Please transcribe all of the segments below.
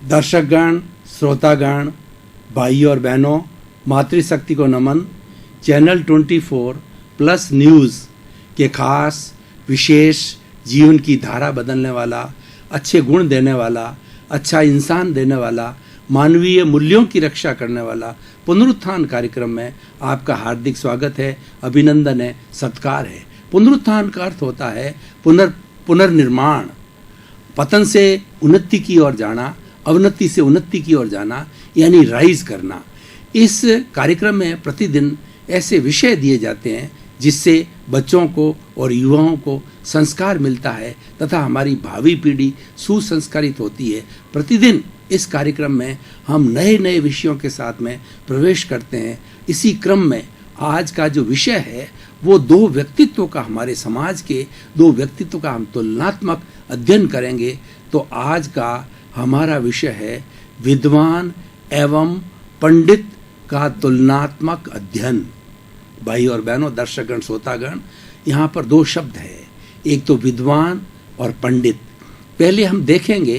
दर्शकगण, श्रोतागण, भाई और बहनों, मातृशक्ति को नमन। चैनल 24 प्लस न्यूज़ के खास विशेष जीवन की धारा बदलने वाला, अच्छे गुण देने वाला, अच्छा इंसान देने वाला, मानवीय मूल्यों की रक्षा करने वाला पुनरुत्थान कार्यक्रम में आपका हार्दिक स्वागत है, अभिनंदन है, सत्कार है। पुनरुत्थान का अर्थ होता है पुनर्निर्माण, पतन से उन्नति की ओर जाना, अवनति से उन्नति की ओर जाना, यानी राइज करना। इस कार्यक्रम में प्रतिदिन ऐसे विषय दिए जाते हैं जिससे बच्चों को और युवाओं को संस्कार मिलता है तथा हमारी भावी पीढ़ी सुसंस्कारित होती है। प्रतिदिन इस कार्यक्रम में हम नए नए विषयों के साथ में प्रवेश करते हैं। इसी क्रम में आज का जो विषय है वो दो व्यक्तित्व का, हमारे समाज के दो व्यक्तित्व का हम तुलनात्मक अध्ययन करेंगे। तो आज का हमारा विषय है विद्वान एवं पंडित का तुलनात्मक अध्ययन। भाई और बहनों, दर्शकगण, श्रोतागण, यहाँ पर दो शब्द है, एक तो विद्वान और पंडित। पहले हम देखेंगे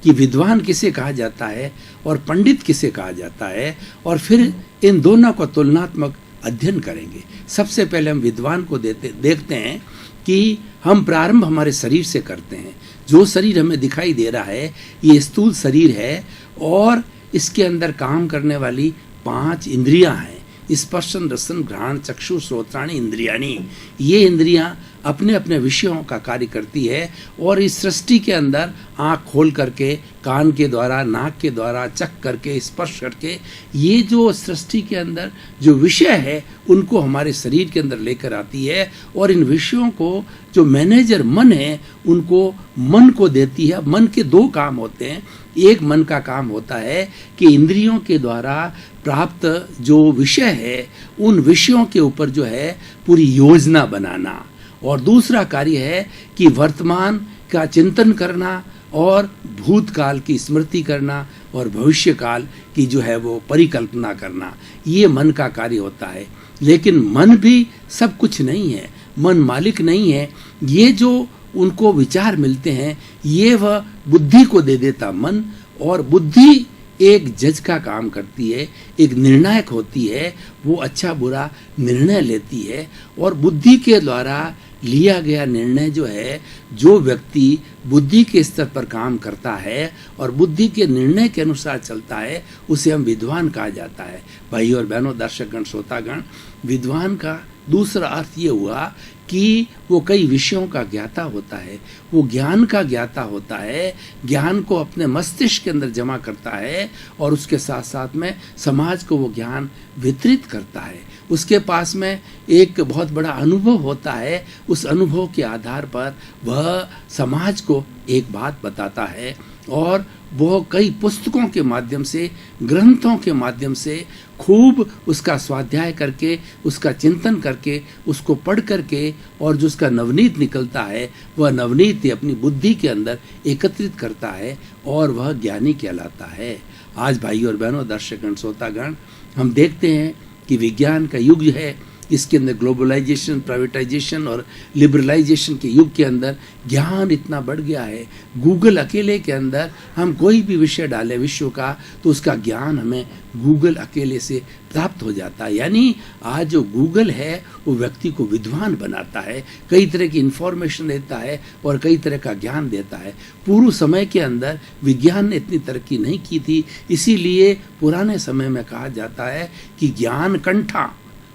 कि विद्वान किसे कहा जाता है और पंडित किसे कहा जाता है, और फिर इन दोनों का तुलनात्मक अध्ययन करेंगे। सबसे पहले हम विद्वान को देखते हैं कि हम प्रारंभ हमारे शरीर से करते हैं। जो शरीर हमें दिखाई दे रहा है ये स्थूल शरीर है और इसके अंदर काम करने वाली 5 इंद्रियां हैं, स्पर्शन, रसन, घ्राण, चक्षु, श्रोत्राणि इंद्रियाणि। ये इंद्रियां अपने अपने विषयों का कार्य करती है और इस सृष्टि के अंदर आँख खोल करके, कान के द्वारा, नाक के द्वारा चख करके, स्पर्श करके, ये जो सृष्टि के अंदर जो विषय है उनको हमारे शरीर के अंदर लेकर आती है और इन विषयों को जो मैनेजर मन है उनको मन को देती है। मन के दो काम होते हैं। एक मन का काम होता है कि इंद्रियों के द्वारा प्राप्त जो विषय है उन विषयों के ऊपर जो है पूरी योजना बनाना, और दूसरा कार्य है कि वर्तमान का चिंतन करना और भूतकाल की स्मृति करना और भविष्य काल की जो है वो परिकल्पना करना। ये मन का कार्य होता है। लेकिन मन भी सब कुछ नहीं है, मन मालिक नहीं है। ये जो उनको विचार मिलते हैं ये वह बुद्धि को दे देता मन, और बुद्धि एक जज का काम करती है, एक निर्णायक होती है। वो अच्छा बुरा निर्णय लेती है और बुद्धि के द्वारा लिया गया निर्णय जो है, जो व्यक्ति बुद्धि के स्तर पर काम करता है और बुद्धि के निर्णय के अनुसार चलता है उसे हम विद्वान कहा जाता है। भाई और बहनों, दर्शकगण, श्रोतागण, विद्वान का दूसरा अर्थ ये हुआ कि वो कई विषयों का ज्ञाता होता है, वो ज्ञान का ज्ञाता होता है, ज्ञान को अपने मस्तिष्क के अंदर जमा करता है और उसके साथ साथ में समाज को वो ज्ञान वितरित करता है। उसके पास में एक बहुत बड़ा अनुभव होता है, उस अनुभव के आधार पर वह समाज को एक बात बताता है और वो कई पुस्तकों के माध्यम से, ग्रंथों के माध्यम से खूब उसका स्वाध्याय करके, उसका चिंतन करके, उसको पढ़ करके, और जो उसका नवनीत निकलता है वह नवनीत अपनी बुद्धि के अंदर एकत्रित करता है और वह ज्ञानी कहलाता है। आज भाई और बहनों, दर्शकगण, श्रोतागण, हम देखते हैं कि विज्ञान का युग है। इसके अंदर ग्लोबलाइजेशन, प्राइवेटाइजेशन और लिबरलाइजेशन के युग के अंदर ज्ञान इतना बढ़ गया है। गूगल अकेले के अंदर हम कोई भी विषय डालें विश्व का तो उसका ज्ञान हमें गूगल अकेले से प्राप्त हो जाता है। यानी आज जो गूगल है वो व्यक्ति को विद्वान बनाता है, कई तरह की इंफॉर्मेशन देता है और कई तरह का ज्ञान देता है। पूर्व समय के अंदर विज्ञान ने इतनी तरक्की नहीं की थी, इसीलिए पुराने समय में कहा जाता है कि ज्ञान कंठा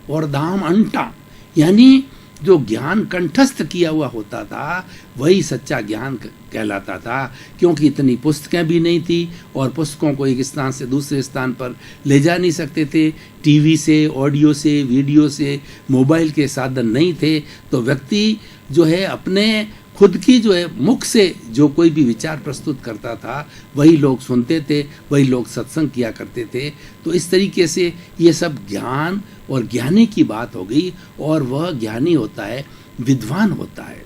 और दाम अंटा, यानी जो ज्ञान कंठस्थ किया हुआ होता था वही सच्चा ज्ञान कहलाता था, क्योंकि इतनी पुस्तकें भी नहीं थी और पुस्तकों को एक स्थान से दूसरे स्थान पर ले जा नहीं सकते थे। टीवी से, ऑडियो से, वीडियो से, मोबाइल के साधन नहीं थे, तो व्यक्ति जो है अपने खुद की जो है मुख से जो कोई भी विचार प्रस्तुत करता था वही लोग सुनते थे, वही लोग सत्संग किया करते थे। तो इस तरीके से ये सब ज्ञान और ज्ञानी की बात हो गई और वह ज्ञानी होता है, विद्वान होता है।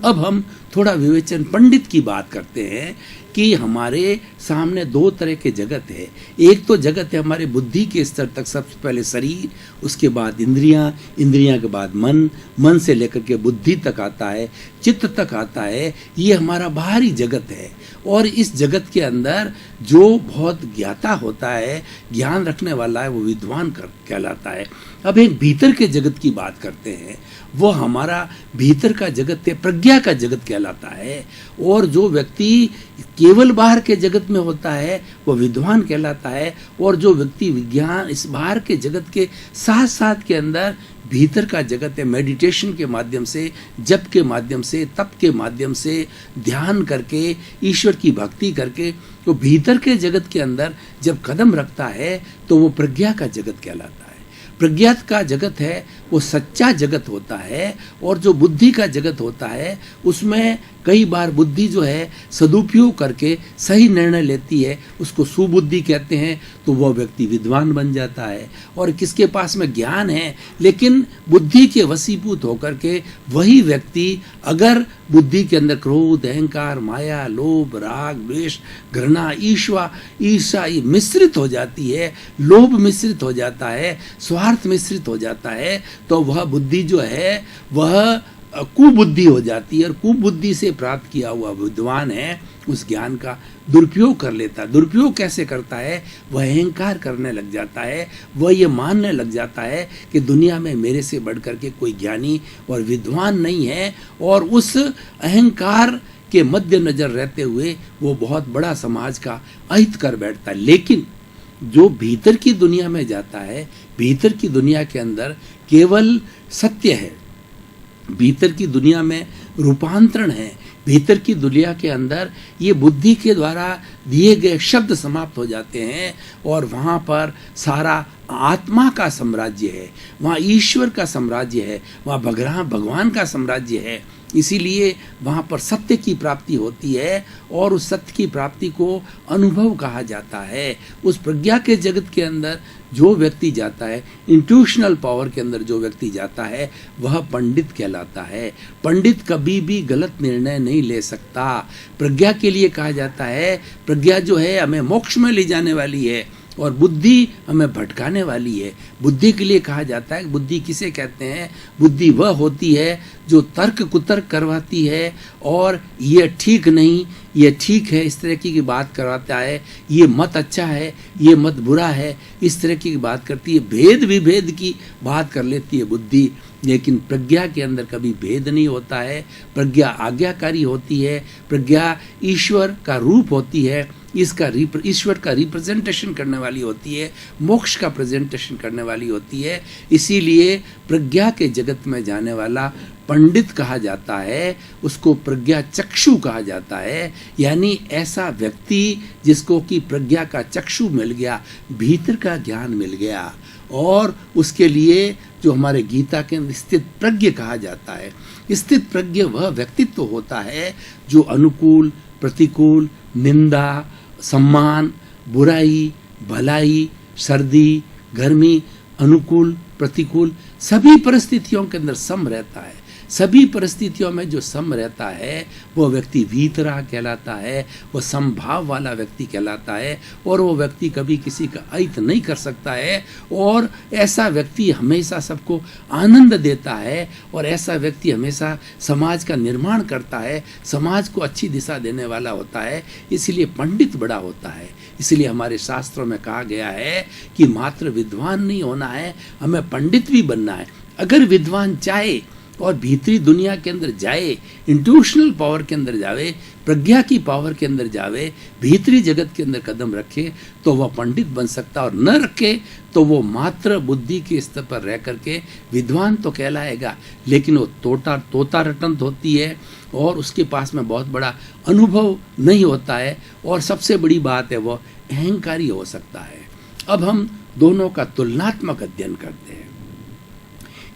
अब हम थोड़ा विवेचन पंडित की बात करते हैं कि हमारे सामने दो तरह के जगत है। एक तो जगत है हमारे बुद्धि के स्तर तक, सबसे पहले शरीर, उसके बाद इंद्रियां, इंद्रियां के बाद मन, मन से लेकर के बुद्धि तक आता है, चित्त तक आता है। ये हमारा बाहरी जगत है। और इस जगत के अंदर जो बहुत ज्ञाता होता है, ज्ञान रखने वाला है, वो विद्वान कहलाता है। अब एक भीतर के जगत की बात करते हैं, वो हमारा भीतर का जगत है, प्रज्ञा का जगत कहलाता है। और जो व्यक्ति केवल बाहर के जगत में होता है वो विद्वान कहलाता है। और जो व्यक्ति विज्ञान इस बाहर के जगत के साथ साथ के अंदर भीतर का जगत है, मेडिटेशन के माध्यम से, जप के माध्यम से, तप के माध्यम से, ध्यान करके, ईश्वर की भक्ति करके, तो भीतर के जगत के अंदर जब कदम रखता है तो वो प्रज्ञा का जगत कहलाता है। प्रज्ञा का जगत है वो सच्चा जगत होता है। और जो बुद्धि का जगत होता है उसमें कई बार बुद्धि जो है सदुपयोग करके सही निर्णय लेती है, उसको सुबुद्धि कहते हैं। तो वह व्यक्ति विद्वान बन जाता है। और किसके पास में ज्ञान है लेकिन बुद्धि के वशीभूत होकर के वही व्यक्ति अगर बुद्धि के अंदर क्रोध, अहंकार, माया, लोभ, राग, द्वेष, घृणा, ईर्ष्या मिश्रित हो जाती है, लोभ मिश्रित हो जाता है, स्वार्थ मिश्रित हो जाता है, तो वह बुद्धि जो है वह कुबुद्धि हो जाती है। और कुबुद्धि से प्राप्त किया हुआ विद्वान है उस ज्ञान का दुरुपयोग कर लेता है। दुरुपयोग कैसे करता है? वह अहंकार करने लग जाता है, वह ये मानने लग जाता है कि दुनिया में मेरे से बढ़कर के कोई ज्ञानी और विद्वान नहीं है। और उस अहंकार के मद्देनजर रहते हुए वो बहुत बड़ा समाज का अहित कर बैठता है। लेकिन जो भीतर की दुनिया में जाता है, भीतर की दुनिया के अंदर केवल सत्य है, भीतर की दुनिया में रूपांतरण है, भीतर की दुनिया के अंदर ये बुद्धि के द्वारा दिए गए शब्द समाप्त हो जाते हैं। और वहाँ पर सारा आत्मा का साम्राज्य है, वहाँ ईश्वर का साम्राज्य है, वहाँ भगवान का साम्राज्य है। इसीलिए वहाँ पर सत्य की प्राप्ति होती है। और उस सत्य की प्राप्ति को अनुभव कहा जाता है। उस प्रज्ञा के जगत के अंदर जो व्यक्ति जाता है, इंट्यूशनल पावर के अंदर जो व्यक्ति जाता है, वह पंडित कहलाता है। पंडित कभी भी गलत निर्णय नहीं ले सकता। प्रज्ञा के लिए कहा जाता है, प्रज्ञा जो है हमें मोक्ष में ले जाने वाली है और बुद्धि हमें भटकाने वाली है। बुद्धि के लिए कहा जाता है, बुद्धि किसे कहते हैं? बुद्धि वह होती है जो तर्क कुतर्क करवाती है और ये ठीक नहीं, ये ठीक है, इस तरह की बात करवाता है। ये मत अच्छा है, ये मत बुरा है, इस तरह की बात करती है। भेद विभेद की बात कर लेती है बुद्धि। लेकिन प्रज्ञा के अंदर कभी भेद नहीं होता है। प्रज्ञा आज्ञाकारी होती है, प्रज्ञा ईश्वर का रूप होती है, ईश्वर का रिप्रेजेंटेशन करने वाली होती है, मोक्ष का प्रेजेंटेशन करने वाली होती है। इसीलिए प्रज्ञा के जगत में जाने वाला पंडित कहा जाता है, उसको प्रज्ञा चक्षु कहा जाता है। यानी ऐसा व्यक्ति जिसको कि प्रज्ञा का चक्षु मिल गया, भीतर का ज्ञान मिल गया। और उसके लिए जो हमारे गीता के अंदर स्थित प्रज्ञ कहा जाता है, स्थित प्रज्ञ वह व्यक्तित्व होता है जो अनुकूल, प्रतिकूल, निंदा, सम्मान, बुराई, भलाई, सर्दी, गर्मी, अनुकूल, प्रतिकूल सभी परिस्थितियों के अंदर सम रहता है। सभी परिस्थितियों में जो सम रहता है वो व्यक्ति वीतराग कहलाता है, वो समभाव वाला व्यक्ति कहलाता है। और वो व्यक्ति कभी किसी का अहित नहीं कर सकता है। और ऐसा व्यक्ति हमेशा सबको आनंद देता है। और ऐसा व्यक्ति हमेशा समाज का निर्माण करता है, समाज को अच्छी दिशा देने वाला होता है। इसलिए पंडित बड़ा होता है। इसलिए हमारे शास्त्रों में कहा गया है कि मात्र विद्वान नहीं होना है, हमें पंडित भी बनना है। अगर विद्वान चाहे और भीतरी दुनिया के अंदर जाए, इंट्यूशनल पावर के अंदर जावे, प्रज्ञा की पावर के अंदर जावे, भीतरी जगत के अंदर कदम रखे तो वह पंडित बन सकता। और न रखे तो वो मात्र बुद्धि के स्तर पर रह करके विद्वान तो कहलाएगा, लेकिन वो तोता रटंत होती है और उसके पास में बहुत बड़ा अनुभव नहीं होता है। और सबसे बड़ी बात है वो अहंकारी हो सकता है। अब हम दोनों का तुलनात्मक अध्ययन करते हैं।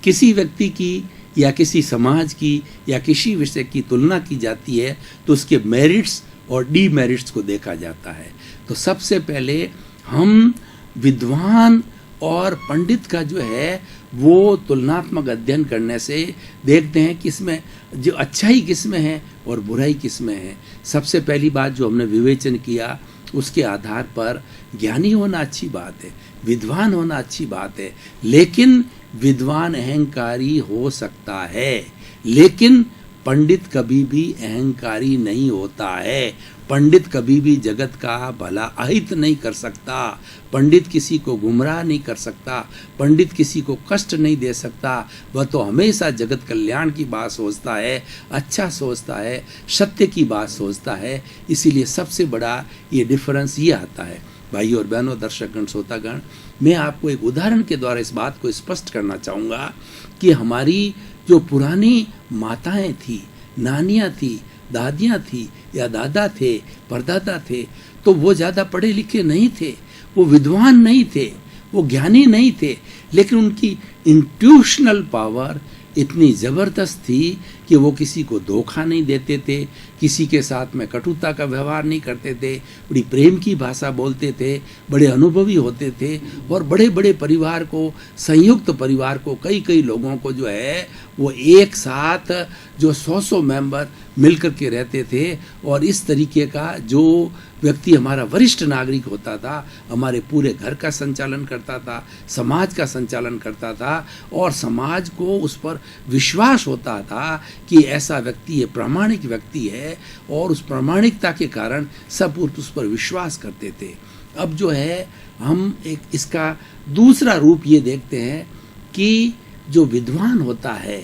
किसी व्यक्ति की या किसी समाज की या किसी विषय की तुलना की जाती है तो उसके मेरिट्स और डीमेरिट्स को देखा जाता है। तो सबसे पहले हम विद्वान और पंडित का जो है वो तुलनात्मक अध्ययन करने से देखते हैं कि इसमें जो अच्छाई किस में है और बुराई किस में है। सबसे पहली बात जो हमने विवेचन किया, उसके आधार पर ज्ञानी होना अच्छी बात है, विद्वान होना अच्छी बात है, लेकिन विद्वान अहंकारी हो सकता है, लेकिन पंडित कभी भी अहंकारी नहीं होता है। पंडित कभी भी जगत का भला अहित नहीं कर सकता, पंडित किसी को गुमराह नहीं कर सकता, पंडित किसी को कष्ट नहीं दे सकता। वह तो हमेशा जगत कल्याण की बात सोचता है, अच्छा सोचता है, सत्य की बात सोचता है। इसीलिए सबसे बड़ा ये डिफरेंस ये आता है। भाइयों और बहनों, दर्शकगण, श्रोतागण, मैं आपको एक उदाहरण के द्वारा इस बात को स्पष्ट करना चाहूँगा कि हमारी जो पुरानी माताएं थी, नानियाँ थी, दादियाँ थी या दादा थे, परदादा थे, तो वो ज़्यादा पढ़े लिखे नहीं थे, वो विद्वान नहीं थे, वो ज्ञानी नहीं थे, लेकिन उनकी इंट्यूशनल पावर इतनी ज़बरदस्त थी कि वो किसी को धोखा नहीं देते थे, किसी के साथ में कटुता का व्यवहार नहीं करते थे, बड़ी प्रेम की भाषा बोलते थे, बड़े अनुभवी होते थे और बड़े बड़े परिवार को, संयुक्त परिवार को, कई कई लोगों को जो है वो एक साथ जो 100 मेंबर मिलकर के रहते थे। और इस तरीके का जो व्यक्ति हमारा वरिष्ठ नागरिक होता था, हमारे पूरे घर का संचालन करता था, समाज का संचालन करता था और समाज को उस पर विश्वास होता था कि ऐसा व्यक्ति ये प्रामाणिक व्यक्ति है और उस प्रामाणिकता के कारण सब उस पर विश्वास करते थे। अब जो है हम एक इसका दूसरा रूप ये देखते हैं कि जो विद्वान होता है,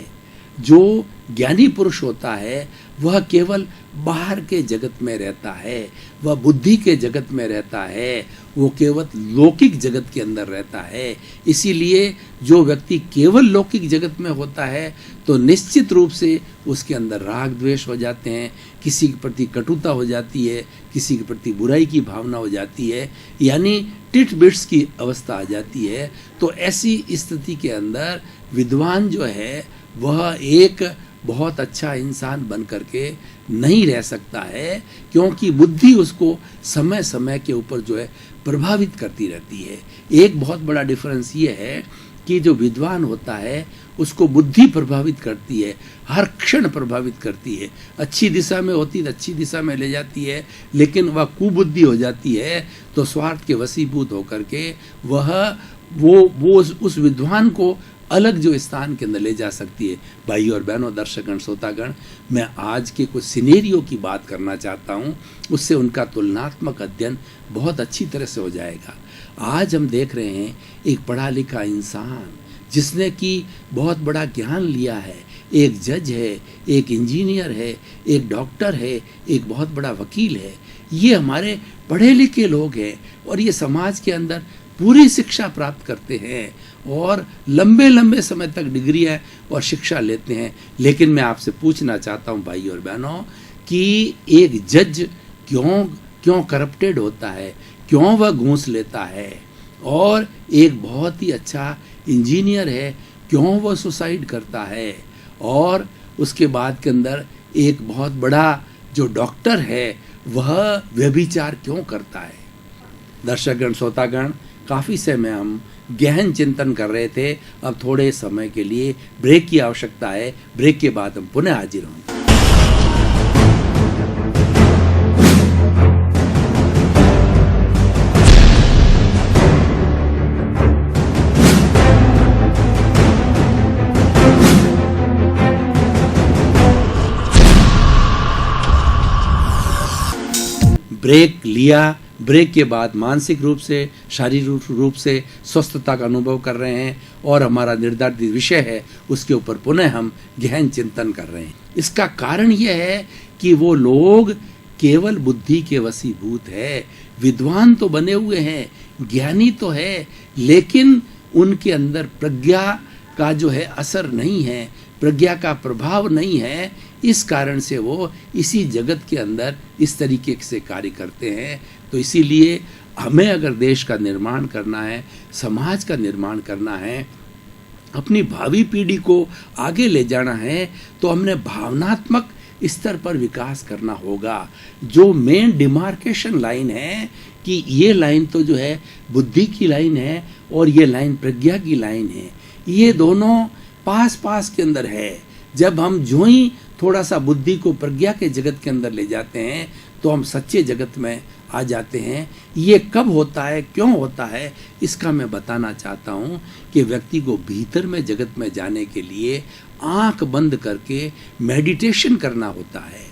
जो ज्ञानी पुरुष होता है, वह केवल बाहर के जगत में रहता है, वह बुद्धि के जगत में रहता है, वो केवल लौकिक जगत के अंदर रहता है। इसीलिए जो व्यक्ति केवल लौकिक जगत में होता है तो निश्चित रूप से उसके अंदर राग द्वेष हो जाते हैं, किसी के प्रति कटुता हो जाती है, किसी के प्रति बुराई की भावना हो जाती है, यानी टिट बिट्स की अवस्था आ जाती है। तो ऐसी स्थिति के अंदर विद्वान जो है वह एक बहुत अच्छा इंसान बन करके नहीं रह सकता है, क्योंकि बुद्धि उसको समय समय के ऊपर जो है प्रभावित करती रहती है। एक बहुत बड़ा डिफरेंस ये है कि जो विद्वान होता है उसको बुद्धि प्रभावित करती है, हर क्षण प्रभावित करती है। अच्छी दिशा में होती है अच्छी दिशा में ले जाती है, लेकिन वह कुबुद्धि हो जाती है तो स्वार्थ के वशीभूत होकर के वो उस विद्वान को अलग जो स्थान के अंदर ले जा सकती है। भाइयों और बहनों, दर्शकगण, श्रोतागण, मैं आज के कुछ सिनेरियो की बात करना चाहता हूँ, उससे उनका तुलनात्मक अध्ययन बहुत अच्छी तरह से हो जाएगा। आज हम देख रहे हैं एक पढ़ा लिखा इंसान जिसने कि बहुत बड़ा ज्ञान लिया है, एक जज है, एक इंजीनियर है, एक डॉक्टर है, एक बहुत बड़ा वकील है। ये हमारे पढ़े लिखे लोग हैं और ये समाज के अंदर पूरी शिक्षा प्राप्त करते हैं और लंबे लंबे समय तक डिग्रियां और शिक्षा लेते हैं। लेकिन मैं आपसे पूछना चाहता हूं भाई और बहनों कि एक जज क्यों करप्टेड होता है, क्यों वह घूस लेता है, और एक बहुत ही अच्छा इंजीनियर है क्यों वह सुसाइड करता है, और उसके बाद के अंदर एक बहुत बड़ा जो डॉक्टर है वह व्यभिचार क्यों करता है। दर्शकगण, श्रोतागण, काफ़ी समय हम गहन चिंतन कर रहे थे। अब थोड़े समय के लिए ब्रेक की आवश्यकता है। ब्रेक के बाद हम पुनः हाजिर होंगे। ब्रेक लिया। ब्रेक के बाद मानसिक रूप से, शारीरिक रूप से स्वस्थता का अनुभव कर रहे हैं और हमारा निर्धारित विषय है उसके ऊपर पुनः हम गहन चिंतन कर रहे हैं। इसका कारण यह है कि वो लोग केवल बुद्धि के वशीभूत है। विद्वान तो बने हुए हैं, ज्ञानी तो है, लेकिन उनके अंदर प्रज्ञा का जो है असर नहीं है, प्रज्ञा का प्रभाव नहीं है। इस कारण से वो इसी जगत के अंदर इस तरीके से कार्य करते हैं। तो इसीलिए हमें अगर देश का निर्माण करना है, समाज का निर्माण करना है, अपनी भावी पीढ़ी को आगे ले जाना है, तो हमने भावनात्मक स्तर पर विकास करना होगा। जो मेन डिमार्केशन लाइन है कि ये लाइन तो जो है बुद्धि की लाइन है और ये लाइन प्रज्ञा की लाइन है, ये दोनों पास पास के अंदर है। जब हम जो ही थोड़ा सा बुद्धि को प्रज्ञा के जगत के अंदर ले जाते हैं तो हम सच्चे जगत में आ जाते हैं। ये कब होता है, क्यों होता है, इसका मैं बताना चाहता हूँ कि व्यक्ति को भीतर में जगत में जाने के लिए आंख बंद करके मेडिटेशन करना होता है।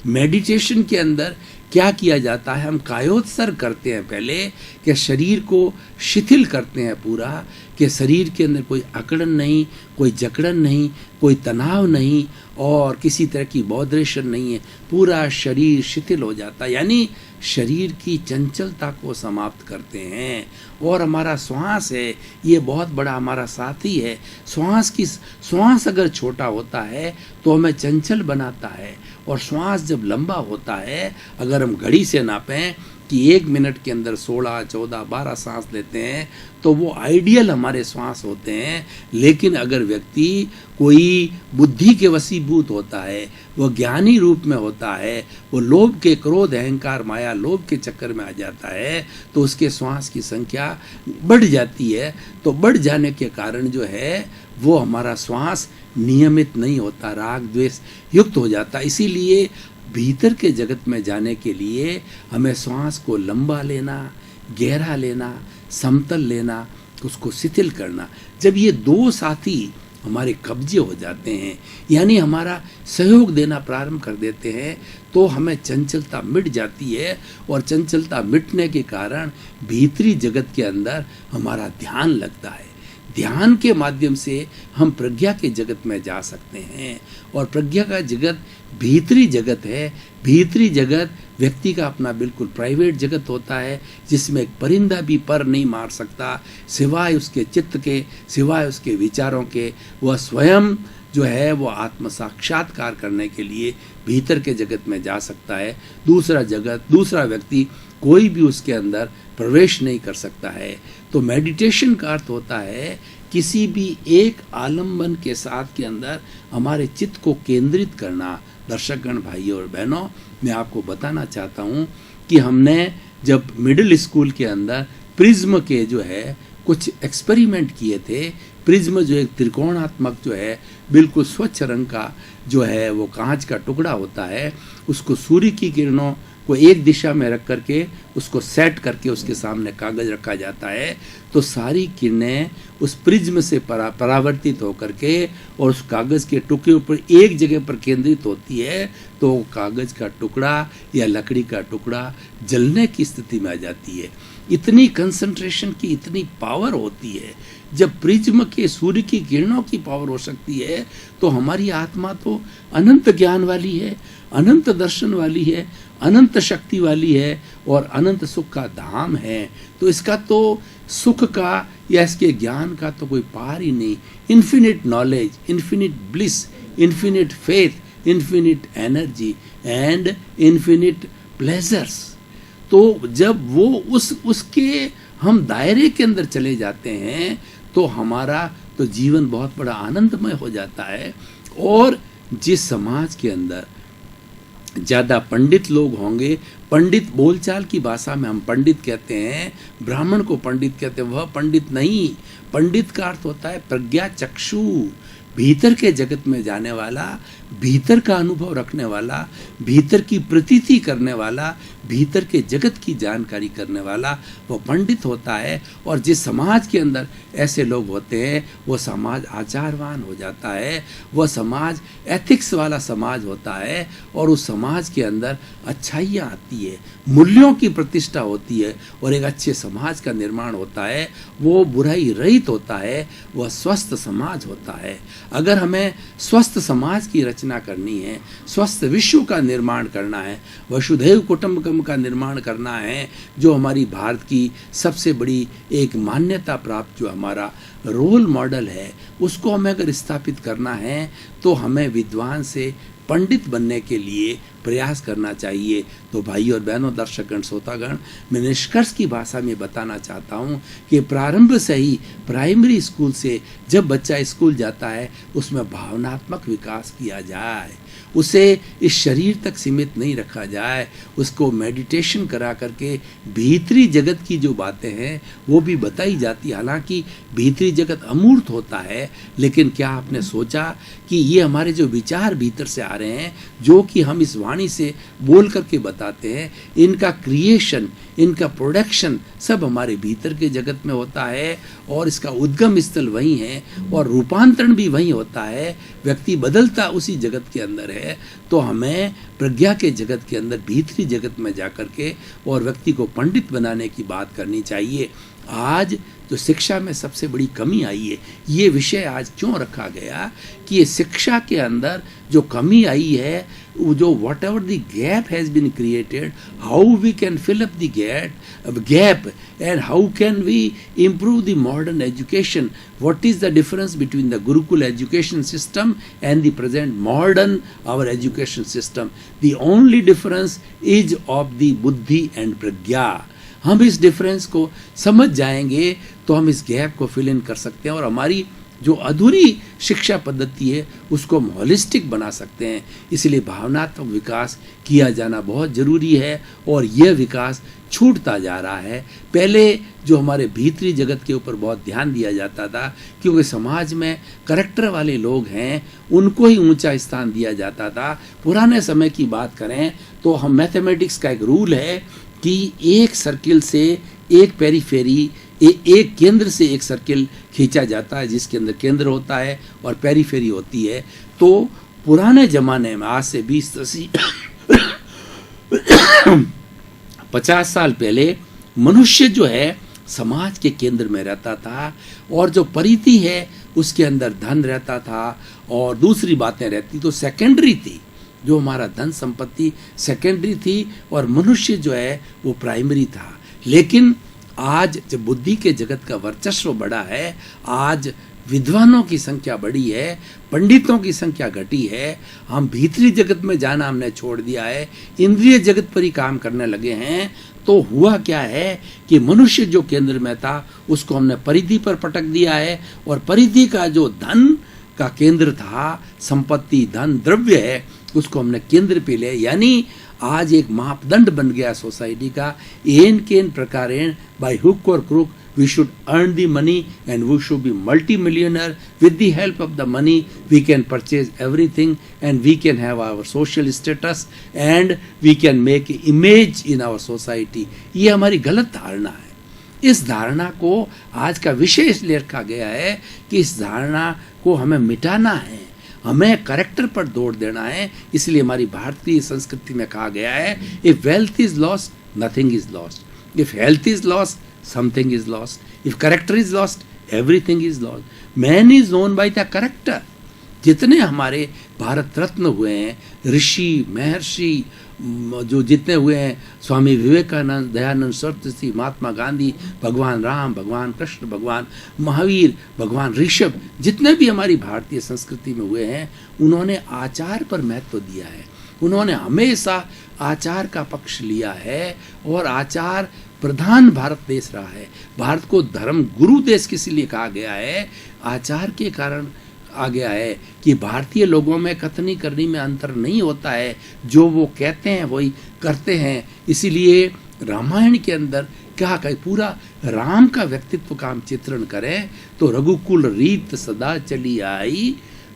मेडिटेशन के अंदर क्या किया जाता है, हम कायोत्सर्ग करते हैं पहले कि शरीर को शिथिल करते हैं पूरा, कि शरीर के अंदर कोई अकड़न नहीं, कोई जकड़न नहीं, कोई तनाव नहीं और किसी तरह की बॉडरेशन नहीं है, पूरा शरीर शिथिल हो जाता है, यानी शरीर की चंचलता को समाप्त करते हैं। और हमारा श्वास है, ये बहुत बड़ा हमारा साथी है। श्वास अगर छोटा होता है तो हमें चंचल बनाता है, और श्वास जब लंबा होता है, अगर हम घड़ी से नापें कि 1 मिनट के अंदर 16, 14, 12 सांस लेते हैं तो वो आइडियल हमारे श्वास होते हैं। लेकिन अगर व्यक्ति कोई बुद्धि के वशीभूत होता है, वो ज्ञानी रूप में होता है, वो लोभ के, क्रोध, अहंकार, माया, लोभ के चक्कर में आ जाता है तो उसके श्वास की संख्या बढ़ जाती है। तो बढ़ जाने के कारण जो है वो हमारा श्वास नियमित नहीं होता, राग द्वेष युक्त हो जाता। इसीलिए भीतर के जगत में जाने के लिए हमें श्वास को लंबा लेना, गहरा लेना, समतल लेना, उसको शिथिल करना। जब ये दो साथी हमारे कब्जे हो जाते हैं, यानी हमारा सहयोग देना प्रारंभ कर देते हैं, तो हमें चंचलता मिट जाती है। और चंचलता मिटने के कारण भीतरी जगत के अंदर हमारा ध्यान लगता है। ध्यान के माध्यम से हम प्रज्ञा के जगत में जा सकते हैं। और प्रज्ञा का जगत भीतरी जगत है। भीतरी जगत व्यक्ति का अपना बिल्कुल प्राइवेट जगत होता है, जिसमें एक परिंदा भी पर नहीं मार सकता सिवाय उसके चित्त के, सिवाय उसके विचारों के। वह स्वयं जो है वो आत्म साक्षात्कार करने के लिए भीतर के जगत में जा सकता है। दूसरा व्यक्ति कोई भी उसके अंदर प्रवेश नहीं कर सकता है। तो मेडिटेशन का अर्थ होता है किसी भी एक आलम्बन के साथ के अंदर हमारे चित्त को केंद्रित करना। दर्शकगण, भाइयों और बहनों, मैं आपको बताना चाहता हूँ कि हमने जब मिडिल स्कूल के अंदर प्रिज्म के जो है कुछ एक्सपेरिमेंट किए थे। प्रिज्म जो एक त्रिकोणात्मक जो है बिल्कुल स्वच्छ रंग का जो है वो कांच का टुकड़ा होता है, उसको सूर्य की किरणों को एक दिशा में रख करके उसको सेट करके उसके सामने कागज रखा जाता है, तो सारी किरणें उस प्रिज्म से परावर्तित होकर के और उस कागज के टुकड़े पर एक जगह पर केंद्रित होती है, तो कागज का टुकड़ा या लकड़ी का टुकड़ा जलने की स्थिति में आ जाती है। इतनी कंसंट्रेशन की इतनी पावर होती है। जब प्रिज्म के सूर्य की किरणों की पावर हो सकती है, तो हमारी आत्मा तो अनंत ज्ञान वाली है, अनंत दर्शन वाली है, अनंत शक्ति वाली है और अनंत सुख का धाम है। तो इसका तो सुख का या इसके ज्ञान का तो कोई पार ही नहीं। Infinite knowledge, infinite bliss, infinite faith, infinite energy and infinite pleasures. तो जब वो उसके हम दायरे के अंदर चले जाते हैं तो हमारा तो जीवन बहुत बड़ा आनंदमय हो जाता है। और जिस समाज के अंदर ज़्यादा पंडित लोग होंगे, पंडित बोलचाल की भाषा में हम पंडित कहते हैं, ब्राह्मण को पंडित कहते हैं, वह पंडित नहीं। पंडित का अर्थ होता है प्रज्ञा चक्षु, भीतर के जगत में जाने वाला, भीतर का अनुभव रखने वाला, भीतर की प्रतीति करने वाला, भीतर के जगत की जानकारी करने वाला, वो पंडित होता है। और जिस समाज के अंदर ऐसे लोग होते हैं वो समाज आचारवान हो जाता है, वह समाज एथिक्स वाला समाज होता है और उस समाज के अंदर अच्छाइयाँ आती है, मूल्यों की प्रतिष्ठा होती है और एक अच्छे समाज का निर्माण होता है। वो बुराई रहित होता है, वह स्वस्थ समाज होता है। अगर हमें स्वस्थ समाज की रचना करनी है, स्वस्थ विश्व का निर्माण करना है, वसुधैव कुटुंबकम का निर्माण करना है, जो हमारी भारत की सबसे बड़ी एक मान्यता प्राप्त जो हमारा रोल मॉडल है, उसको हमें अगर स्थापित करना है तो हमें विद्वान से पंडित बनने के लिए प्रयास करना चाहिए। तो भाई और बहनों, दर्शकगण, श्रोतागण, मैं निष्कर्ष की भाषा में बताना चाहता हूँ कि प्रारंभ से ही प्राइमरी स्कूल से जब बच्चा स्कूल जाता है उसमें भावनात्मक विकास किया जाए, उसे इस शरीर तक सीमित नहीं रखा जाए, उसको मेडिटेशन करा करके भीतरी जगत की जो बातें हैं वो भी बताई जाती। हालांकि भीतरी जगत अमूर्त होता है, लेकिन क्या आपने सोचा कि ये हमारे जो विचार भीतर से आ रहे हैं, जो कि हम इस वाणी से बोल करके बताते हैं, इनका क्रिएशन, इनका प्रोडक्शन सब हमारे भीतर के जगत में होता है और इसका उद्गम स्थल वही है और रूपांतरण भी वही होता है। व्यक्ति बदलता उसी जगत के अंदर है। तो हमें प्रज्ञा के जगत के अंदर, भीतरी जगत में जाकर के और व्यक्ति को पंडित बनाने की बात करनी चाहिए। आज जो शिक्षा में सबसे बड़ी कमी आई है, ये विषय आज क्यों रखा गया कि ये शिक्षा के अंदर जो कमी आई है, जो whatever the gap has been created, how we can fill up the gap and how can we improve the modern education. What is the difference between the Gurukul education system and the present modern our education system? The only difference is of the buddhi and pragya. हम इस difference को समझ जाएंगे तो हम इस gap को fill in कर सकते हैं और हमारी जो अधूरी शिक्षा पद्धति है उसको हम होलिस्टिक बना सकते हैं। इसलिए भावनात्मक विकास किया जाना बहुत ज़रूरी है और यह विकास छूटता जा रहा है। पहले जो हमारे भीतरी जगत के ऊपर बहुत ध्यान दिया जाता था, क्योंकि समाज में करैक्टर वाले लोग हैं, उनको ही ऊंचा स्थान दिया जाता था। पुराने समय की बात करें तो हम मैथमेटिक्स का एक रूल है कि एक सर्किल से एक पेरीफेरी, एक केंद्र से एक सर्किल खींचा जाता है जिसके अंदर केंद्र होता है और पेरीफेरी होती है। तो पुराने ज़माने में, आज से 20-30 50 साल पहले मनुष्य जो है समाज के केंद्र में रहता था और जो परिधि है उसके अंदर धन रहता था और दूसरी बातें रहती तो सेकेंडरी थी। जो हमारा धन संपत्ति सेकेंडरी थी और मनुष्य जो है वो प्राइमरी था। लेकिन आज जब बुद्धि के जगत का वर्चस्व बढ़ा है, आज विद्वानों की संख्या बढ़ी है, पंडितों की संख्या घटी है, हम भीतरी जगत में जाना हमने छोड़ दिया है, इंद्रिय जगत पर ही काम करने लगे हैं। तो हुआ क्या है कि मनुष्य जो केंद्र में था उसको हमने परिधि पर पटक दिया है और परिधि का जो धन का केंद्र था, संपत्ति, धन, द्रव्य है, उसको हमने केंद्र पे ले। यानी आज एक मापदंड बन गया सोसाइटी का, एन केन प्रकारेण, बाय हुक और crook we should earn the money and we should be multi-millionaire. With the help of the money we can purchase everything and we can have our social status and we can make image in our society. ये हमारी गलत धारणा है। इस धारणा को आज का विषय इसलिए रखा गया है कि इस धारणा को हमें मिटाना है, हमें करेक्टर पर जोर देना है। इसलिए हमारी भारतीय संस्कृति में कहा गया है, if wealth is lost, nothing is lost. If health is lost, something is lost. If character is lost, everything is lost. Man is known by the character. जितने हमारे भारत रत्न हुए हैं, ऋषि, महर्षि, जो जितने हुए हैं, स्वामी विवेकानंद, दयानंद सरस्वती, महात्मा गांधी, भगवान राम, भगवान कृष्ण, भगवान महावीर, भगवान ऋषभ, जितने भी हमारी भारतीय संस्कृति में हुए हैं, उन्होंने आचार पर महत्व दिया है। उन्होंने हमेशा आचार का पक्ष लिया है और आचार प्रधान भारत देश रहा है। भारत को धर्म गुरु देश किस लिए कहा गया है? आचार के कारण आ गया है कि भारतीय लोगों में कथनी करनी में अंतर नहीं होता है, जो वो कहते हैं वही करते हैं। इसीलिए रामायण के अंदर क्या कहे, पूरा राम का व्यक्तित्व का हम चित्रण करें तो रघुकुल रीत सदा चली आई,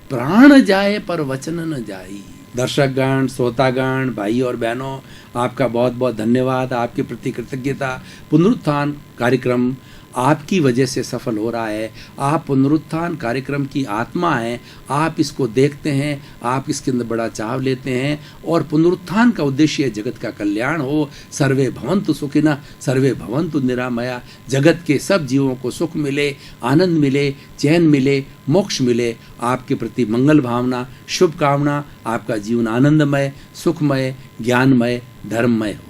प्राण जाए पर वचन न जाई। दर्शकगण, श्रोतागण, भाई और बहनों, आपका बहुत बहुत धन्यवाद, आपके प्रति कृतज्ञता। पुनरुत्थान कार्यक्रम आपकी वजह से सफल हो रहा है। आप पुनरुत्थान कार्यक्रम की आत्मा हैं, आप इसको देखते हैं, आप इसके अंदर बड़ा चाव लेते हैं और पुनरुत्थान का उद्देश्य जगत का कल्याण हो। सर्वे भवन्तु सुखिनः, सर्वे भवन्तु निरामया। जगत के सब जीवों को सुख मिले, आनंद मिले, चैन मिले, मोक्ष मिले। आपके प्रति मंगल भावना, शुभकामना। आपका जीवन आनंदमय, सुखमय, ज्ञानमय, धर्ममय हो।